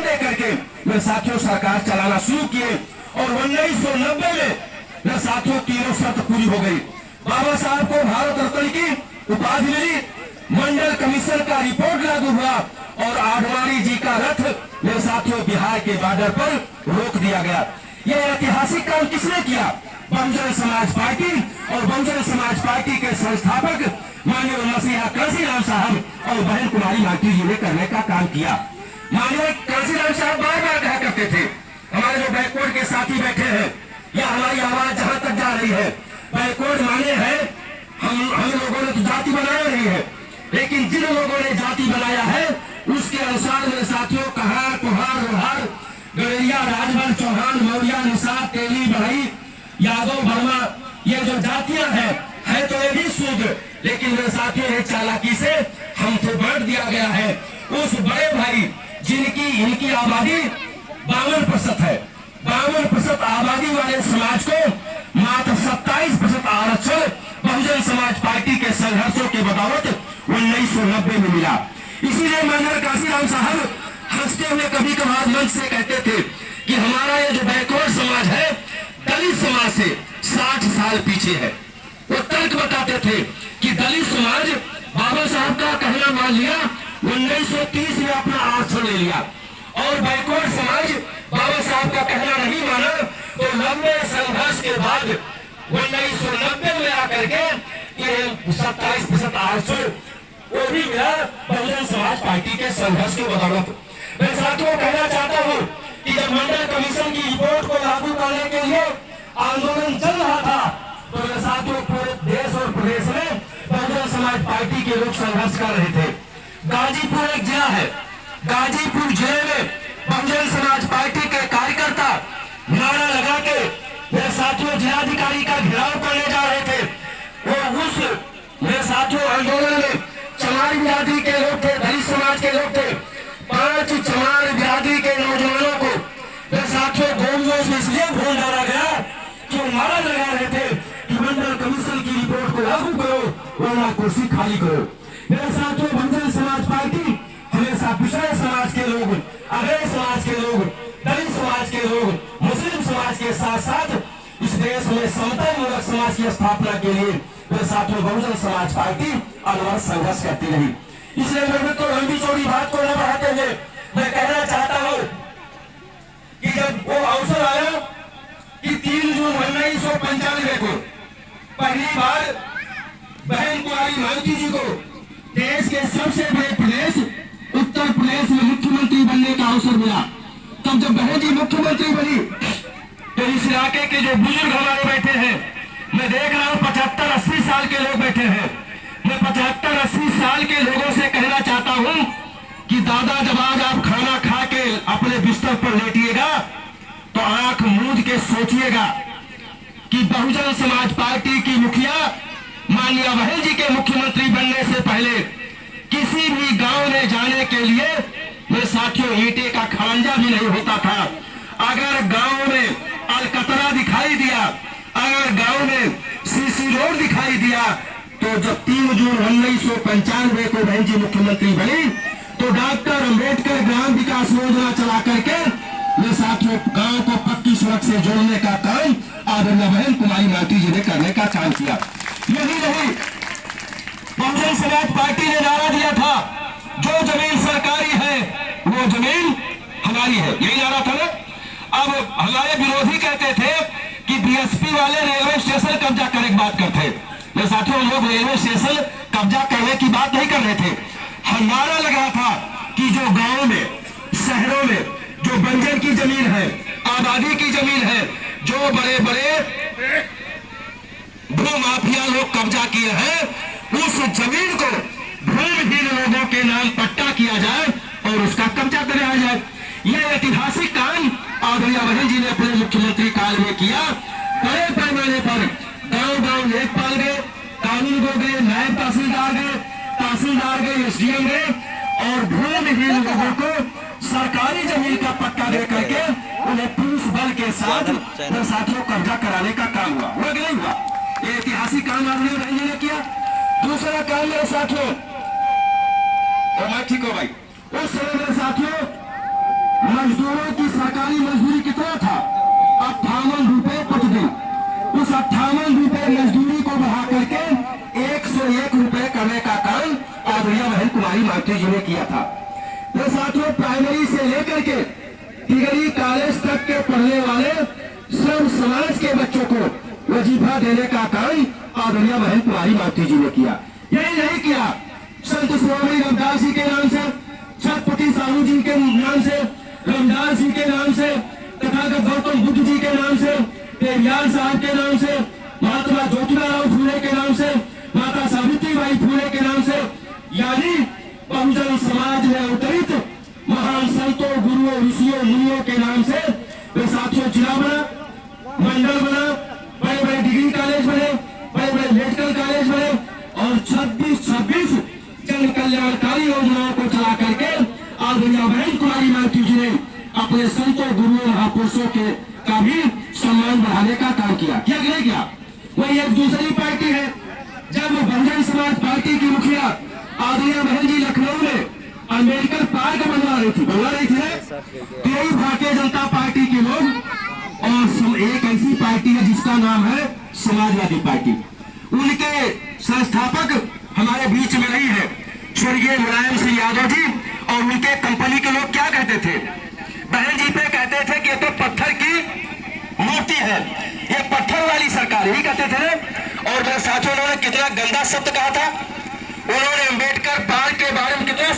दे करके मेरे साथियों सरकार चलाना शुरू किए और 1990 में मेरे साथियों तीनों शर्त पूरी हो गई। बाबा साहब को भारत रत्न की उपाधि मिली, मंडल कमीशन का रिपोर्ट लागू हुआ और आडवाणी जी का रथ मेरे साथियों बिहार के बॉर्डर पर रोक दिया गया। यह ऐतिहासिक काम किसने किया? बहुजन समाज पार्टी और बहुजन समाज पार्टी के संस्थापक माननीय मसीहा कांशीराम साहब और बहन कुमारी माटी जी ने करने का काम किया। माननीय कांशीराम साहब बार बार कहा करते थे, हमारे जो बैकवर्ड के साथी बैठे हैं या हमारी आवाज जहां तक जा रही है, बैकवर्ड माने हैं हम लोगों ने तो जाति बनाया नहीं है, लेकिन जिन लोगों ने जाति बनाया है उसके अनुसार मेरे साथियों कहार कुहार लोहार गड़ेरिया राजभर चौहान मौर्य निषाद तेली बढ़ई यादव वर्मा ये जो जातियां है तो ये भी शुद्ध, लेकिन मेरे साथियों ये चालाकी से हमको बांट दिया गया है। उस बड़े भाई जिनकी इनकी आबादी 52% है, 52% आबादी वाले समाज को मात्र 27% आरक्षण बहुजन समाज पार्टी के संघर्षों के बदौलत 1990 में मिला। इसीलिए माननीय कांशीराम साहब हंसते हुए कभी कभार मंच से कहते थे कि हमारा ये जो बैकवर्ड समाज है दलित समाज से 60 साल पीछे है। वो तर्क बताते थे कि दलित समाज बाबा साहब का कहना मान लिया, 1930 में अपना आरक्षण ले लिया और बैकवर्ड समाज बाबा साहब का कहना नहीं माना, तो लंबे संघर्ष के बाद 1990 में आकर के ये 27% आरक्षण वो भी मिला बहुजन समाज पार्टी के संघर्ष के बदौलत। मैं साथियों कहना चाहता हूँ कि जब मंडल कमीशन की रिपोर्ट को लागू करने के लिए आंदोलन चल रहा था तो मेरे साथियों पूरे देश और प्रदेश में बहुजन समाज पार्टी के लोग संघर्ष कर रहे थे। गाजीपुर एक जिला है, गाजीपुर जिले में बहुजन समाज पार्टी के कार्यकर्ता नारा लगा के मेरे साथियों जिलाधिकारी का घेराव करने जा रहे थे। वो उस मेरे साथियों आंदोलन में चमार बिरादरी के लोग थे, दलित समाज के लोग थे। 5 चमार बिरादरी के नौजवानों को मेरे साथियों गोलियों से इसलिए भूल डाला गया कि वो नारा लगा रहे थे कि मंडल कमीशन की रिपोर्ट को लागू करो वरना कुर्सी खाली करो। मेरे साथियों बहुजन समाज पार्टी हमेशा पिछड़े समाज के लोग, अग्रणी समाज के लोग, दलित समाज के लोग, मुस्लिम समाज के साथ साथ इस देश में समतामूलक समाज की स्थापना के लिए मेरे साथियों बहुजन समाज पार्टी अनवरत संघर्ष करती रही। इसलिए मैं तो लंबी चौड़ी बात को न बढ़ाते हुए मैं कहना चाहता हूँ कि जब वो अवसर आया कि 3 जून 1995 को पहली बार बहन कुमारी मालती जी को देश के सबसे बड़े प्रदेश उत्तर प्रदेश में मुख्यमंत्री बनने का अवसर मिला, तब जब बहन जी मुख्यमंत्री बनी तो इस इलाके के जो बुजुर्ग हमारे बैठे हैं, मैं देख रहा हूँ 75-80 साल के लोग बैठे हैं। मैं 75-80 साल के लोगों से कहना चाहता हूँ कि दादा जब आज आप खाना खा के अपने बिस्तर पर लेटिएगा तो आंख मूंद के सोचिएगा कि बहुजन समाज पार्टी की मुखिया माननीय बहन जी के मुख्यमंत्री बनने से पहले किसी भी गांव में जाने के लिए मेरे साथियों ईंटे का खड़ंजा भी नहीं होता था। अगर गांव में अलकतरा दिखाई दिया, अगर गांव में सीसी रोड दिखाई दिया, तो जब 3 जून 1995 को बहन जी मुख्यमंत्री बनी तो डॉक्टर अंबेडकर ग्राम विकास योजना चला करके मेरे साथियों गांव को पक्की सड़क से जोड़ने का काम आदरणीय बहन कुमारी माटी जी ने करने का काम किया। यही नहीं, बहुजन समाज पार्टी ने नारा दिया था जो जमीन सरकारी है वो जमीन हमारी है, यही नारा था ना। अब हमारे विरोधी कहते थे कि बीएसपी वाले रेलवे स्टेशन कब्जा करने की बात करते। मेरे साथियों लोग रेलवे स्टेशन कब्जा करने की बात नहीं कर रहे थे। नारा लगा था कि जो गांव में शहरों में जो बंजर की जमीन है, आबादी की जमीन है, जो बड़े बड़े भू माफिया लोग कब्जा किए हैं, उस जमीन को भूमिहीन लोगों के नाम पट्टा किया जाए और उसका कब्जा कराया जाए। यह ऐतिहासिक काम आदरणीय बहन जी ने अपने मुख्यमंत्री काल में किया। बड़े पैमाने पर गांव-गांव लेखपाल गए, कानून को गए, नायब तहसीलदार गए, एसडीएम गए और भूमिहीन लोगों को सरकारी जमीन का पट्टा दे करके उन्हें पुलिस बल के साथ साथियों कब्जा कराने का काम हुआ कि नहीं हुआ? ये ऐतिहासिक काम आदरणीय बहन जी ने किया। दूसरा काम मेरे साथियों, और मैं ठीक हो भाई, उस समय मेरे साथियों कुमारी मातृ जी ने किया था। तो साथियों, प्राइमरी से लेकर के डिग्री कॉलेज तक के पढ़ने वाले सब समाज के बच्चों को वजीफा देने का काम आदरणीय बहन कुमारी मातृ जी ने किया। यही नहीं किया, संत स्वामी रविदास जी के नाम से, छत्रपति साहू जी के नाम से, रविदास जी के नाम से, तथागत गौतम बुद्ध जी के नाम से, पेरियार साहब के नाम से, महात्मा ज्योतिराव फूले के नाम से, माता सावित्रीबाई फूले के नाम से, यानी बहुजन समाज में अवतरित महान संतों, गुरुओं, ऋषियों, मुनियों के नाम से वे साथियों जिला बना, मंडल बना, बड़े बड़े डिग्री कॉलेज बने, बड़े बड़े मेडिकल कॉलेज बने और 26 जन कल्याणकारी योजनाओं को चला करके आदरणीय बहन कुमारी मातृ जी ने अपने संतों, गुरुओं, महापुरुषों के का भी सम्मान बढ़ाने का काम किया। क्या नहीं किया? वही एक दूसरी पार्टी है, जब बहुजन समाज पार्टी की मुखिया आदरणीय बहन जी लखनऊ में अम्बेडकर पार्क बनवा रही थी ना, तो यही भारतीय जनता पार्टी के लोग और एक ऐसी पार्टी है जिसका नाम है समाजवादी पार्टी, उनके संस्थापक हमारे बीच में नहीं है स्वर्गीय मुलायम सिंह यादव जी, और उनके कंपनी के लोग क्या कहते थे, बहन जी पे कहते थे कि ये तो पत्थर की मूर्ति है, ये पत्थर वाली सरकार, यही कहते थे। और मेरे साथियों, उन्होंने कितना गंदा शब्द कहा था, उन्होंने अम्बेडकर पार्क के बारे में कितना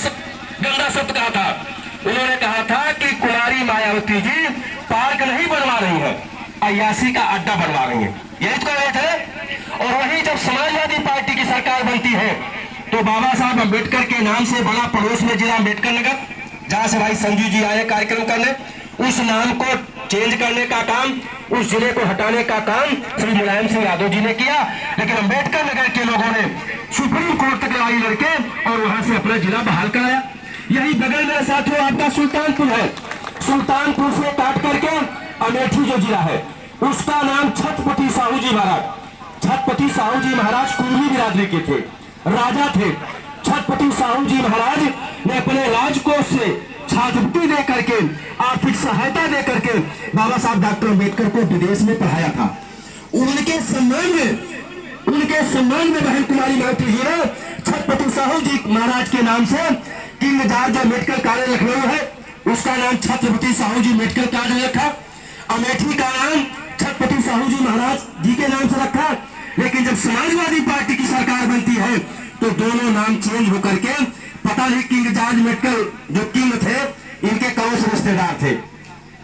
गंदा शब्द कहा था। उन्होंने कहा था कि कुमारी मायावती जी पार्क नहीं बनवा रही है, अय्यासी का अड्डा बनवा रही है, यही तो कह रहे थे। और वही जब समाजवादी पार्टी की सरकार बनती है तो बाबा साहब अम्बेडकर के नाम से बड़ा पड़ोस में जिला अम्बेडकर नगर, जहां से भाई संजू जी आए कार्यक्रम करने, उस नाम को चेंज करने का काम, उस जिले को हटाने का काम श्री मुलायम सिंह यादव जी ने किया। लेकिन अम्बेडकर नगर के लोगों ने सुप्रीम कोर्ट तक लड़ाई लड़के और वहां से अपना जिला बहाल कराया। यही बगल में साथियों आपका सुल्तानपुर है, सुल्तानपुर से काट करके अमेठी जो जिला है उसका नाम छत्रपति साहू जी महाराज, छत्रपति साहू जी महाराज कुर्मी बिरादरी के थे, राजा थे। छत्रपति साहू जी महाराज ने अपने राजकोष से छात्रवृत्ति दे करके, आर्थिक सहायता दे करके बाबा साहब डॉक्टर अम्बेडकर को विदेश में पढ़ाया था। उनके सम्मान में बहन कुमारी मातृ जी ने छत्रपति साहू जी महाराज के नाम से king George medical college Lucknow है, उसका नाम छत्रपति साहू जी मेडिकल कॉलेज रखा। अमेठी का नाम छत्रपति साहू जी महाराज जी के नाम से रखा। लेकिन जब समाजवादी पार्टी की सरकार बनती है तो दोनों नाम चेंज होकर के, पता नहीं किंग जॉर्ज मेडिकल जो किंग थे इनके कौन से रिश्तेदार थे,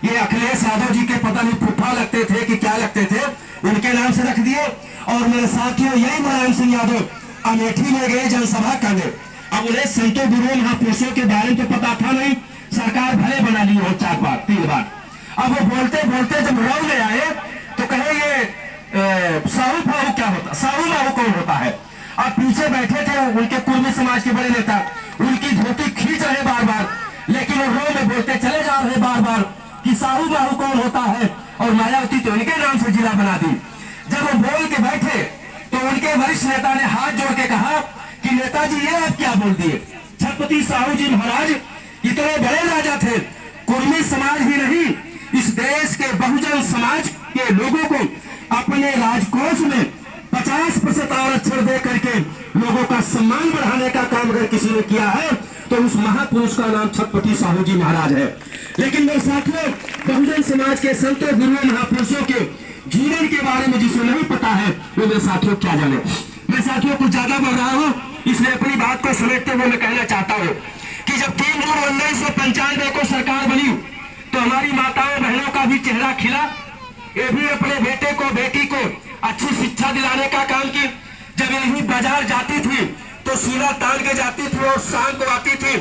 ये अखिलेश यादव जी के पता नहीं फुफ्फा लगते थे कि क्या लगते थे, उनके नाम से रख दिए। और मेरे साथियों, यही मुलायम सिंह यादव अमेठी में गए जनसभा करने, अब उन्हें संतों, गुरुओं, महापुरुषों के बारे में तो पता था नहीं, सरकार भले बना ली हो 4 बार 3 बार। अब वो बोलते बोलते जब मऊ में आए तो कहे ये साहू फाहू क्या होता, साहू माहू कौन होता है। अब पीछे बैठे थे उनके कुर्मी समाज के बड़े नेता, उनकी धोती खींच रहे बार बार, लेकिन वो रो में बोलते चले जा रहे बार बार कि साहू माहू कौन होता है, और मायावती तो उनके नाम से जिला बना दी। जब वो बोल के बैठे तो उनके वरिष्ठ नेता ने हाथ जोड़ के कहा कि नेताजी ये आप क्या बोल दिए, छत्रपति साहू जी महाराज इतने बड़े राजा थे, कुर्मी समाज ही नहीं इस देश के बहुजन समाज के लोगों को अपने राजकोष में 50% आरक्षण दे करके लोगों का सम्मान बढ़ाने का काम अगर किसी ने किया है तो उस महापुरुष का नाम छत्रपति साहू जी महाराज है। लेकिन मेरे साथियों, बहुजन समाज के संतों, गुरुओं, महापुरुषों के जीवन के बारे में जिसे नहीं पता है वो मेरे साथियों क्या जाने। मैं साथियों कुछ ज्यादा बोल रहा हूँ, इसलिए अपनी बात को समेटते हुए मैं कहना चाहता हूँ कि जब 3 जून 1995 को सरकार बनी तो हमारी माताओं बहनों का भी चेहरा खिला, ये भी अपने बेटे को, बेटी को अच्छी शिक्षा दिलाने का काम की। जब यही बाजार जाती थी तो सीना तान के जाती थी और शाम को आती थी,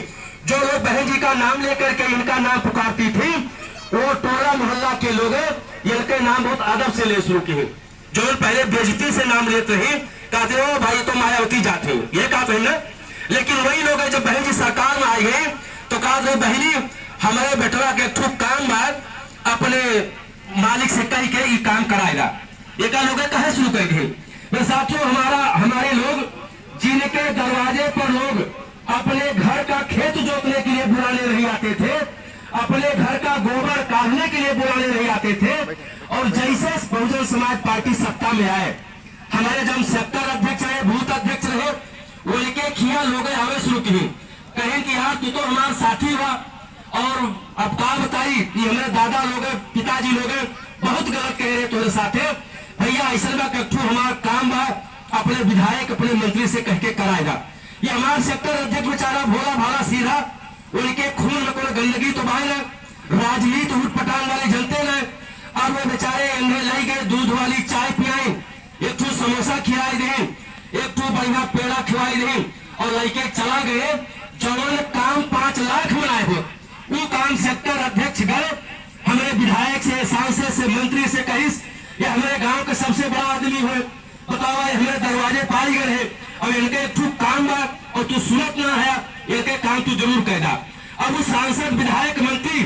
जो लोग बहन जी का नाम लेकर के इनका नाम पुकारती थी वो टोला मोहल्ला के लोग इनके नाम बहुत आदब से ले शुरू किए। जो पहले बेइज्जती से नाम लेते ही कहते हो भाई तो मायावती जाते हो, ये कहते हैं ना। लेकिन वही लोग जब बहन जी सरकार में आई गए तो कहा बहनी हमारे बेटवा के थ्रू काम बाद अपने मालिक से कह के ये काम कराएगा, ये का लोग कहे शुरू कर दिए। साथियों, हमारे लोग जिनके दरवाजे पर लोग अपने घर का खेत जोतने के लिए बुलाने नहीं आते थे, अपने घर का गोबर काटने के लिए बुलाने नहीं आते थे, और जैसे बहुजन समाज पार्टी सत्ता में आए, हमारे जब सेक्टर अध्यक्ष रहे, बूथ अध्यक्ष रहे, उनके खिया लोग हमें शुरू की कहें कि यार तू तो हमारा साथी हुआ, और अब का बताई कि हमारे दादा लोग पिताजी लोग बहुत गलत कह रहे तुम्हारे साथे भैया, ऐसा बा कट्ठू हमारा काम बा अपने विधायक अपने मंत्री से कह के कराएगा। ये हमारा सेक्टर अध्यक्ष बेचारा भोला भाला सीधा, उनके खून में कोई गंदगी तो बाहर है, राजनीति उठ पटांग वाले जनते न, अब वो बेचारे अंदर लाई गए दूध वाली चाय पियाई, एक ठू समोसा खिलाई दे, एक ठू बढ़िया पेड़ा खिलाई दे, और लड़के चला गए। जवान काम 5 लाख बनाए हो, वो काम सेक्टर अध्यक्ष गए हमारे विधायक से, सांसद से, मंत्री से कहिस ये हमारे गांव के सबसे बड़ा आदमी हुए, बताओ हमारे दरवाजे पाई गए है, और इनके एक काम बा और तू सुनत ना है, इनके काम तू जरूर कहेगा। अब उस सांसद विधायक मंत्री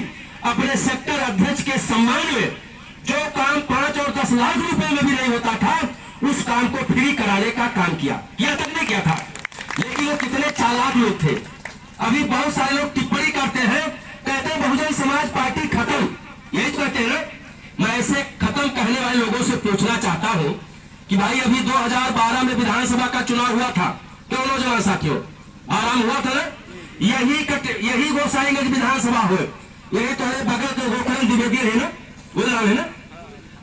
अपने सेक्टर अध्यक्ष के सम्मान में जो काम 5 और 10 लाख रुपए में भी नहीं होता था, उस काम को फ्री कराने का काम किया तक नहीं किया था। लेकिन वो कितने चालाक लोग थे। अभी बहुत सारे लोग टिप्पणी करते हैं, कहते हैं बहुजन समाज पार्टी खत्म, यही तो कहते हैं ना। मैं ऐसे खत्म कहने वाले लोगों से पूछना चाहता हूं कि भाई अभी 2012 में विधानसभा का चुनाव हुआ था, क्यों नौजवान साथियों, आराम हुआ था ना, यही गोसाईगंज विधानसभा हुए, यही तो है बगल के गोकर्ण द्विवेदी है ना, वो नाम है ना,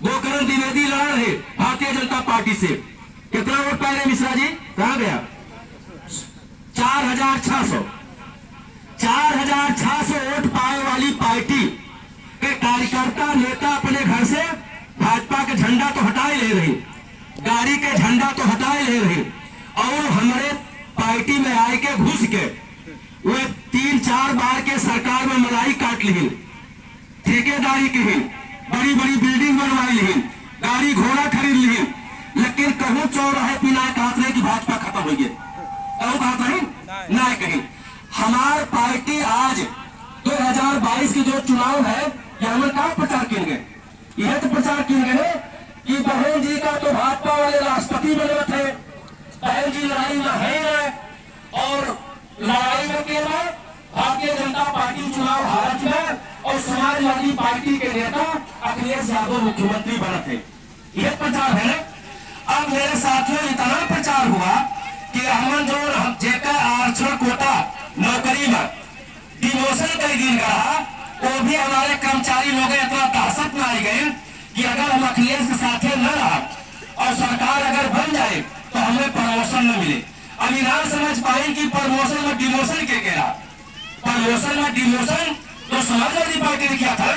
गोकर्ण द्विवेदी लड़ रहे भारतीय जनता पार्टी से। कितना वोट पाए रहे मिश्रा जी, कहां गया? 4,600 वोट पाए वाली पार्टी के कार्यकर्ता नेता अपने घर से भाजपा के झंडा तो हटा ही ले रहे, गाड़ी के झंडा तो हटा ही ले रहे, और हमारे पार्टी में आए के घुस के वे 3-4 बार के सरकार में मलाई काट ली, ठेकेदारी की, बड़ी बड़ी बिल्डिंग बनवाई ली, गाड़ी घोड़ा खरीद ली, लेकिन कहूं चौराहे पिना कहते हैं कि भाजपा खत्म हो गई, कहूं कहता है ना कहीं। हमार पार्टी आज 2022 की जो चुनाव है, ये हमें कहा प्रचार किए, यह तो प्रचार किए गए कि बहन जी का तो भाजपा वाले राष्ट्रपति बने थे, बहन जी लड़ाई में है, और लड़ाई में केवल भारतीय जनता पार्टी चुनाव हारा है, और समाजवादी पार्टी के नेता अखिलेश यादव मुख्यमंत्री बने थे, यह प्रचार है। अब मेरे साथियों इतना प्रचार हुआ कि हम जो जेकर आरक्षण कोटा नौकरी में डिमोशन कर गिर रहा, वो भी हमारे कर्मचारी लोग इतना दहशत में आ गए कि अगर हम अखिलेश के साथ न रहा और सरकार अगर बन जाए तो हमें प्रमोशन न मिले। अभी ना समझ पाए कि प्रमोशन में डिमोशन के कह रहा, प्रमोशन में डिमोशन तो समाजवादी पार्टी ने किया था,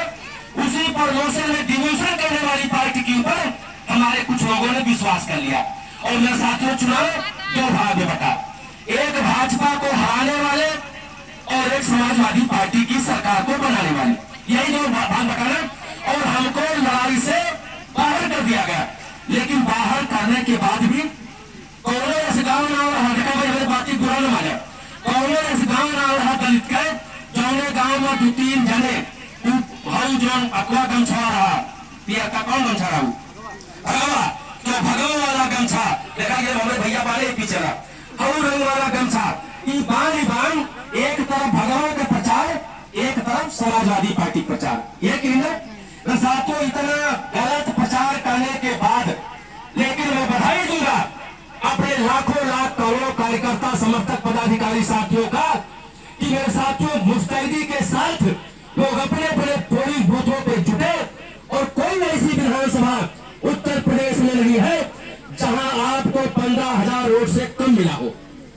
उसी प्रमोशन में डिमोशन करने वाली पार्टी के ऊपर हमारे कुछ लोगों ने विश्वास कर लिया। और मेरे साथियों चुनाव 2 भाग में बटा, एक भाजपा को हराने वाले और एक समाजवादी पार्टी की सरकार को बनाने वाले, यही 2 भाग बटाना, और हमको लड़ाई से बाहर कर दिया गया। लेकिन बाहर करने के बाद भी कांग्रेस गांव ना रहा, बाकी बुरा न माने, कांग्रेस गांव ना रहा दलित के जौने गांव में 2-3 जने जो अकवा गमछा रहा, पिया का कौन गमछा रहा, भगवा, तो भगवा वाला गमछा देखा गया हमारे भैया बाले पीछे रहा, और रंग वाला गमछा, बान एक तरफ भगवान का प्रचार, एक तरफ समाजवादी पार्टी प्रचार, ये साथियों इतना गलत प्रचार करने के बाद, लेकिन मैं बधाई दूंगा अपने लाखों लाख करोड़ों कार्यकर्ता समर्थक पदाधिकारी साथियों का कि मेरे साथियों मुस्तैदी के साथ लोग अपने अपने पोलिंग बूथों पे जुटे, और कोई ऐसी विधानसभा उत्तर प्रदेश में नहीं है जहां आपको 15,000 वोट से कम मिला हो,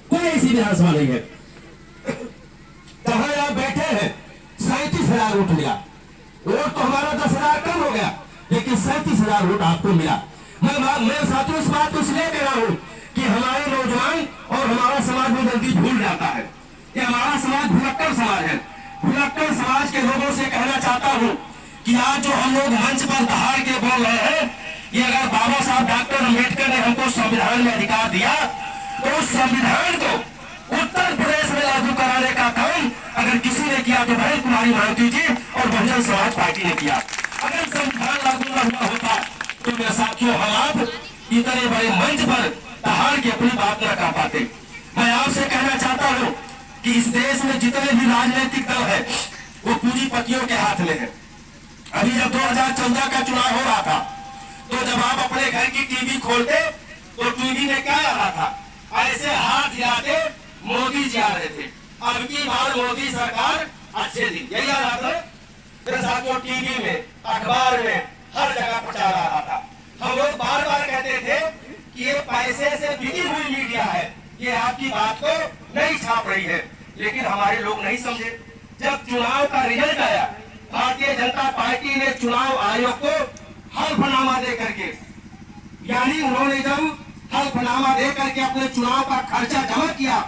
कोई ऐसी विधानसभा नहीं है। जहां आप बैठे हैं 37,000 वोट मिला, वोट तो हमारा 10,000 कम हो गया, लेकिन 37,000 वोट आपको मिला। मैं साथियों इस बात को इसलिए कह रहा हूं कि हमारे नौजवान और हमारा समाज में जल्दी भूल जाता है कि हमारा समाज भुलक्कड़ समाज है। भुलक्कड़ समाज के लोगों से कहना चाहता हूं कि आज जो हम लोग मंच पर दहाड़ के बोल रहे हैं, ये अगर बाबा साहब डॉक्टर अम्बेडकर ने हमको संविधान में अधिकार दिया, तो उस संविधान को उत्तर प्रदेश में लागू कराने का काम अगर किसी ने किया तो बहन कुमारी मालती जी और बहुजन समाज पार्टी ने किया। अगर संविधान लागू न हुआ होता तो मेरे साथियों हम आप इतने बड़े मंच पर दहाड़ के अपनी बात न कर पाते। मैं आपसे कहना चाहता हूं कि इस देश में जितने भी राजनीतिक दल है वो पूंजीपतियों के हाथ में है। अभी जब 2014 का चुनाव हो रहा था, तो जब आप अपने घर की टीवी खोलते तो टीवी में क्या आ रहा था, ऐसे हाथ हिलाते मोदी जी आ रहे थे, अब की बार मोदी सरकार अच्छे दिन, यही याद आता है मेरे साथियों। टीवी में, अखबार में, हर जगह प्रचार आ रहा था। हम लोग बार बार कहते थे कि ये पैसे से बिकी हुई मीडिया है, ये आपकी बात को नहीं छाप रही है, लेकिन हमारे लोग नहीं समझे। जब चुनाव का रिजल्ट आया, भारतीय जनता पार्टी ने चुनाव आयोग को हल्फनामा दे करके, यानी उन्होंने जब हल्फनामा दे करके अपने चुनाव का खर्चा जमा किया,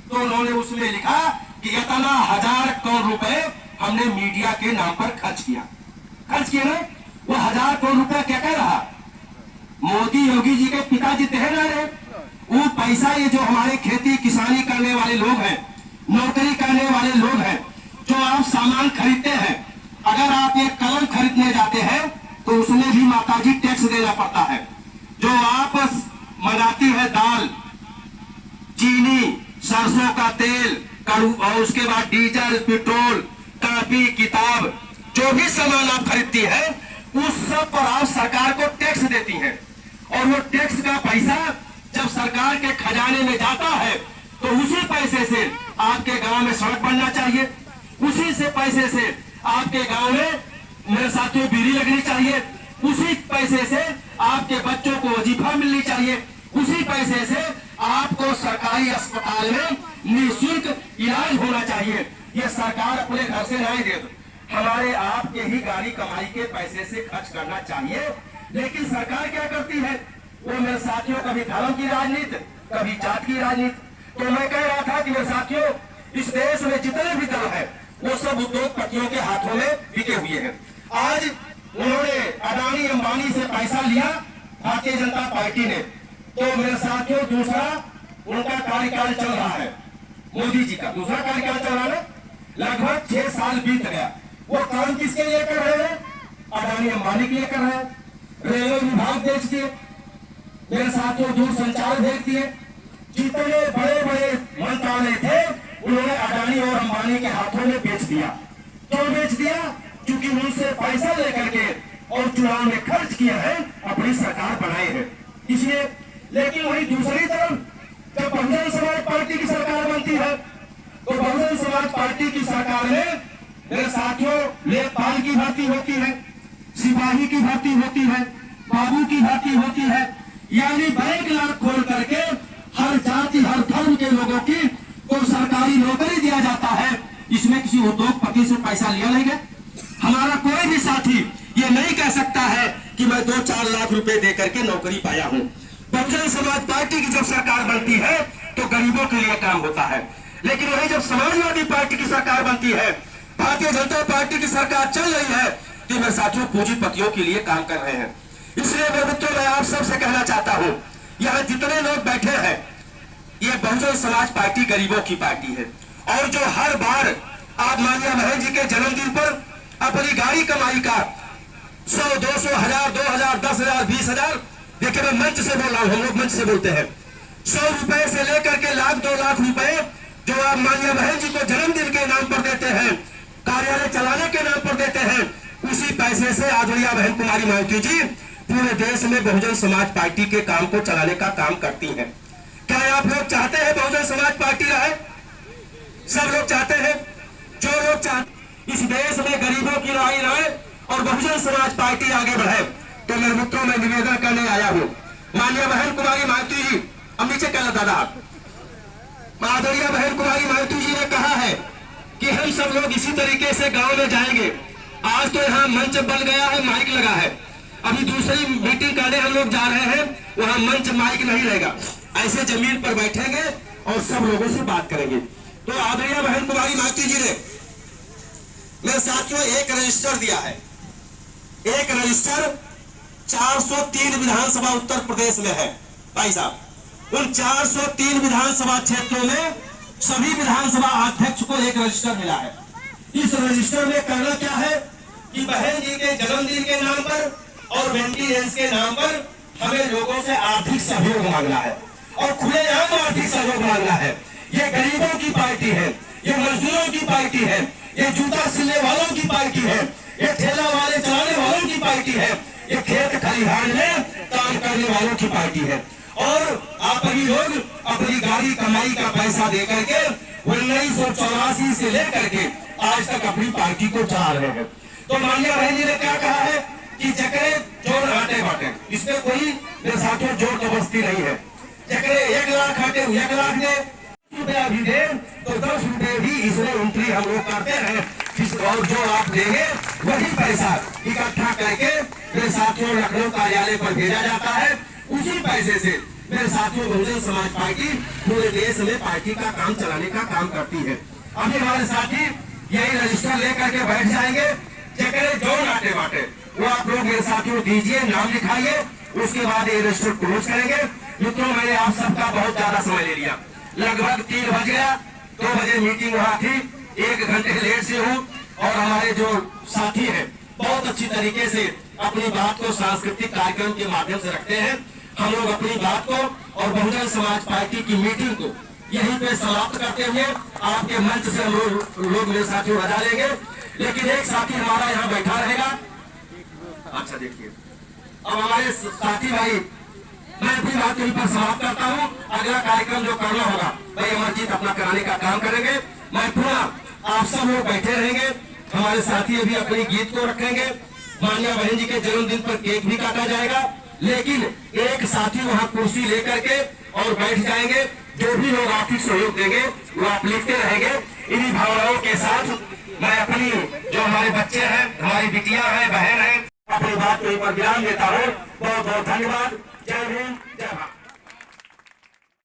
तो उन्होंने उसमें लिखा कि इतना 1000 करोड़ रुपए हमने मीडिया के नाम पर खर्च किया। खर्च किया ना, वो 1000 करोड़ रुपया क्या कह रहा? मोदी योगी जी के पिताजी तय ना रहे, वो पैसा ये जो हमारे खेती किसानी करने वाले लोग हैं, नौकरी करने वाले लोग हैं, जो आप सामान खरीदते हैं, अगर आप एक कलम खरीदने जाते हैं तो उसमें भी माताजी टैक्स देना पड़ता है। जो आप मंगाती है दाल, चीनी, सरसों का तेल, और उसके बाद डीजल, पेट्रोल, कॉपी, किताब, जो भी सामान आप खरीदती है, उस सब पर आप सरकार को टैक्स देती हैं। और वो टैक्स का पैसा जब सरकार के खजाने में जाता है, तो उसी पैसे से आपके गांव में सड़क बनना चाहिए, उसी से पैसे से आपके गांव में मेरे साथियों बिजली लगनी चाहिए, उसी पैसे से आपके बच्चों को वजीफा मिलनी चाहिए, उसी पैसे से आपको सरकारी अस्पताल में निःशुल्क इलाज होना चाहिए। ये सरकार अपने घर से नहीं दे, हमारे आपके ही गाड़ी कमाई के पैसे से खर्च करना चाहिए। लेकिन सरकार क्या करती है? वो मेरे साथियों कभी धर्म की राजनीति, कभी जात की राजनीति। तो मैं कह रहा था कि मेरे साथियों, इस देश में जितने भी दल है वो सब उद्योगपतियों के हाथों में बिके हुए हैं। आज उन्होंने अडानी अंबानी से पैसा लिया भारतीय जनता पार्टी ने, तो मेरे साथियों दूसरा उनका कार्यकाल चल रहा है, मोदी जी का दूसरा कार्यकाल चल रहा है, लगभग 6 साल बीत गया। वो काम किसके लिए कर रहे हैं? अडानी अंबानी के लिए कर रहे हैं। रेलवे विभाग बेच दिए, मेरे साथियों दूरसंचार भेज दिए, जितने बड़े बड़े मंत्रालय थे उन्होंने अडानी और अंबानी के हाथों में बेच दिया। क्यों बेच दिया? क्योंकि उनसे पैसा लेकर के और चुनाव में खर्च किया है, अपनी सरकार बनाई है इसलिए। लेकिन वही दूसरी तरफ जब बहुजन समाज पार्टी की सरकार बनती है, तो बहुजन समाज पार्टी की सरकार में मेरे साथियों लेखपाल की भर्ती होती है, सिपाही की भर्ती होती है, बाबू की भर्ती होती है, यानी बैंक लाख खोल करके हर जाति हर धर्म के लोगों की को सरकारी नौकरी दिया जाता है। इसमें किसी उद्योगपति से पैसा लिया नहीं गया। हमारा कोई भी साथी ये नहीं कह सकता है कि मैं 2-4 लाख रुपए दे करके नौकरी पाया हूं। बहुजन समाज पार्टी की जब सरकार बनती है तो गरीबों के लिए काम होता है, लेकिन वही जब समाजवादी पार्टी की सरकार बनती है, भारतीय जनता पार्टी की सरकार चल रही है, तो मेरे साथियों पूंजीपतियों के लिए काम कर रहे हैं। इसलिए मेरे मित्रों, मैं आप सबसे कहना चाहता हूं, यहाँ जितने लोग बैठे हैं, ये बहुजन समाज पार्टी गरीबों की पार्टी है। और जो हर बार आप माननीय बहन जी के जन्मदिन पर अपनी गाड़ी कमाई का 100, 200, 1000, 2000, 10,000, 20,000, देखिए मैं मंच से बोल रहा हूँ, हम लोग मंच से बोलते हैं, 100 रुपए से लेकर के लाख 2 लाख रुपए जो आप माननीय बहन जी को जन्मदिन के नाम पर देते हैं, कार्यालय चलाने के नाम पर देते हैं, उसी पैसे से आदरणीय बहन कुमारी माइती जी पूरे देश में बहुजन समाज पार्टी के काम को चलाने का काम करती हैं। क्या आप लोग चाहते हैं बहुजन समाज पार्टी रहे? सब लोग चाहते हैं। जो लोग चाहते इस देश में गरीबों की लड़ाई रहे और बहुजन समाज पार्टी आगे बढ़े, तो मेरे मित्रों में निवेदन करने आया हूँ, माननीय बहन कुमारी माइती जी, अब नीचे कहना दादा, आदरणीय बहन कुमारी माइती जी ने कहा है कि हम सब लोग इसी तरीके से गांव में जाएंगे। आज तो यहाँ मंच बन गया है, माइक लगा है, अभी दूसरी मीटिंग करने हम लोग जा रहे हैं, वहां मंच माइक नहीं रहेगा, ऐसे जमीन पर बैठेंगे और सब लोगों से बात करेंगे। तो आदरणीय बहन कुमारी माइती जी ने मेरे साथियों एक रजिस्टर दिया है, एक रजिस्टर 403 विधानसभा उत्तर प्रदेश में है। भाई साहब, उन 403 विधानसभा क्षेत्रों में सभी विधानसभा अध्यक्ष को एक रजिस्टर मिला है। इस रजिस्टर में करना क्या है कि बहन जी के जन्मदिन के नाम पर और मेंटेनेंस के नाम पर हमें लोगों से आर्थिक सहयोग मांगना है और खुलेआम आर्थिक सहयोग मांगना है। ये गरीबों की पार्टी है, ये मजदूरों की पार्टी है, ये जूता सिलने वालों की पार्टी है, ये ठेला वाले चलाने वालों की पार्टी है, ये खेत खलिहान में काम करने वालों की पार्टी है। और आप ही लोग अपनी गाड़ी कमाई का पैसा दे करके 1984 से लेकर के आज तक अपनी पार्टी को चला रहे हैं। तो माननीय बहन जी ने क्या कहा है कि जकरे जोड़ आटे बाटे, इसमें कोई मेरे साथियों जोर जबरदस्ती नहीं है। जकरे 1 लाख आटे 1 लाख ने रुपया भी दे तो 10 रुपए भी इसमें एंट्री हम लोग करते हैं, और जो आप देंगे वही पैसा इकट्ठा करके मेरे साथियों लखनऊ कार्यालय पर भेजा जाता है। उसी पैसे से मेरे साथियों बहुजन समाज पार्टी पूरे देश में पार्टी का काम चलाने का काम करती है। अभी हमारे साथी यही रजिस्टर लेकर के बैठ जाएंगे। जकरे जो नाटे बाटे वो आप लोग मेरे साथियों दीजिए, नाम लिखाइए, उसके बाद ये रजिस्टर क्लोज करेंगे। मित्रों, मैंने आप सबका बहुत ज्यादा समय ले लिया, लगभग 3 बज गया। 2 बजे मीटिंग वहां थी, 1 घंटे लेट से हूँ। और हमारे जो साथी हैं बहुत अच्छी तरीके से अपनी बात को सांस्कृतिक कार्यक्रम के माध्यम से रखते हैं। हम लोग अपनी बात को और बहुजन समाज पार्टी की मीटिंग को यहीं पे समाप्त करते हुए आपके मंच से हम लोग मेरे साथियों बजा लेंगे। लेकिन एक साथी हमारा यहाँ बैठा रहेगा। अच्छा देखिए, अब हमारे साथी भाई, मैं अपनी बात यहीं पर समाप्त करता हूँ। अगला कार्यक्रम जो करना होगा भाई अमरजीत अपना कराने का काम करेंगे। मैं पुनः आप सब लोग बैठे रहेंगे, हमारे साथी अभी अपने गीत को रखेंगे। मान्या बहन जी के जन्मदिन पर केक भी काटा जाएगा, लेकिन एक साथी वहां कुर्सी लेकर के और बैठ जाएंगे। जो भी लोग आर्थिक सहयोग देंगे वो आप लिखते रहेंगे। इन्हीं भावनाओं के साथ मैं अपनी जो हमारे बच्चे हैं, हमारी बिटियां हैं, बहन हैं, अपनी बात को एक बार विराम देता हूँ। बहुत बहुत धन्यवाद। जय हिंद, जय भारत।